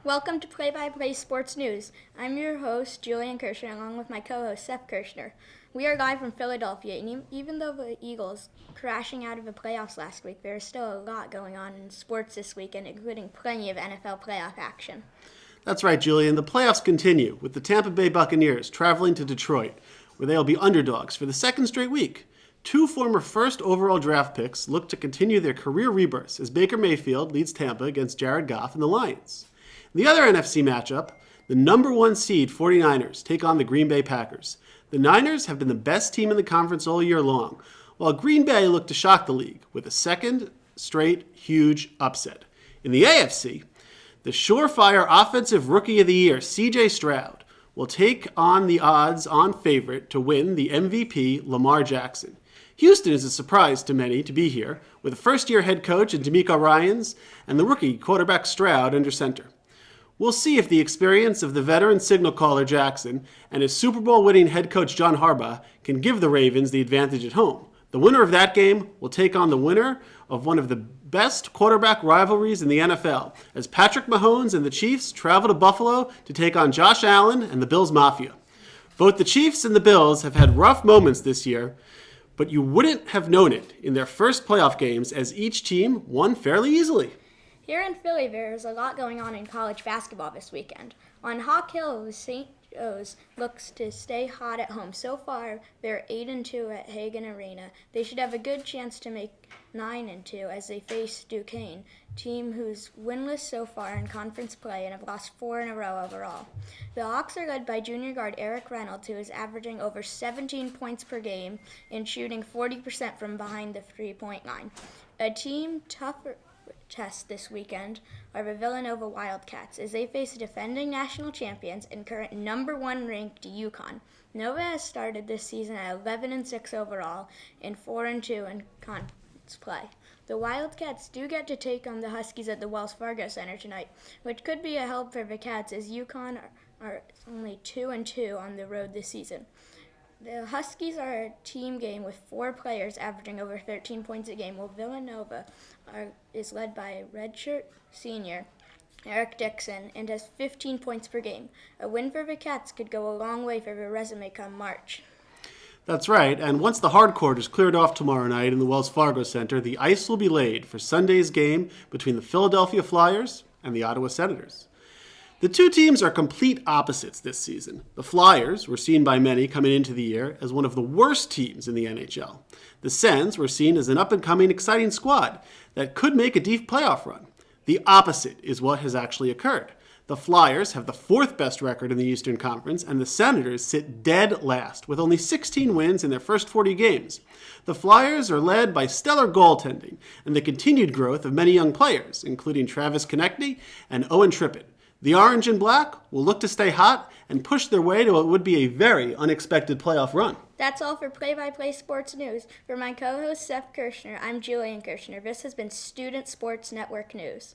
Welcome to Play-by-Play Sports News. I'm your host, Julian Kirshner, along with my co-host, Seth Kirshner. We are live from Philadelphia, and even though the Eagles crashing out of the playoffs last week, there is still a lot going on in sports this weekend, including plenty of NFL playoff action. That's right, Julian. The playoffs continue, with the Tampa Bay Buccaneers traveling to Detroit, where they'll be underdogs for the second straight week. Two former first overall draft picks look to continue their career rebirths as Baker Mayfield leads Tampa against Jared Goff and the Lions. In the other NFC matchup, the number one seed 49ers take on the Green Bay Packers. The Niners have been the best team in the conference all year long, while Green Bay look to shock the league with a second straight huge upset. In the AFC, the surefire offensive rookie of the year, C.J. Stroud, will take on the odds-on favorite to win the MVP, Lamar Jackson. Houston is a surprise to many to be here, with a first-year head coach in DeMeco Ryans and the rookie quarterback Stroud under center. We'll see if the experience of the veteran signal caller Jackson and his Super Bowl winning head coach John Harbaugh can give the Ravens the advantage at home. The winner of that game will take on the winner of one of the best quarterback rivalries in the NFL, as Patrick Mahomes and the Chiefs travel to Buffalo to take on Josh Allen and the Bills Mafia. Both the Chiefs and the Bills have had rough moments this year, but you wouldn't have known it in their first playoff games, as each team won fairly easily. Here in Philly, there is a lot going on in college basketball this weekend. On Hawk Hill, the St. Joe's looks to stay hot at home. So far, they're 8-2 at Hagan Arena. They should have a good chance to make 9-2 as they face Duquesne, team who's winless so far in conference play and have lost 4 in a row overall. The Hawks are led by junior guard Eric Reynolds, who is averaging over 17 points per game and shooting 40% from behind the three-point line. A team tougher test this weekend are the Villanova Wildcats as they face defending national champions and current number one ranked UConn. Nova has started this season at 11-6 overall and 4-2 in conference play. The Wildcats do get to take on the Huskies at the Wells Fargo Center tonight, which could be a help for the Cats as UConn are only 2-2 on the road this season. The Huskies are a team game with 4 players averaging over 13 points a game, while Villanova is led by redshirt senior Eric Dixon and has 15 points per game. A win for the Cats could go a long way for their resume come March. That's right, and once the hard court is cleared off tomorrow night in the Wells Fargo Center, the ice will be laid for Sunday's game between the Philadelphia Flyers and the Ottawa Senators. The two teams are complete opposites this season. The Flyers were seen by many coming into the year as one of the worst teams in the NHL. The Sens were seen as an up-and-coming, exciting squad that could make a deep playoff run. The opposite is what has actually occurred. The Flyers have the 4th best record in the Eastern Conference, and the Senators sit dead last, with only 16 wins in their first 40 games. The Flyers are led by stellar goaltending and the continued growth of many young players, including Travis Konecny and Owen Trippett. The Orange and Black will look to stay hot and push their way to what would be a very unexpected playoff run. That's all for Play-by-Play Sports News. For my co-host Seth Kirshner, I'm Julian Kirshner. This has been Student Sports Network News.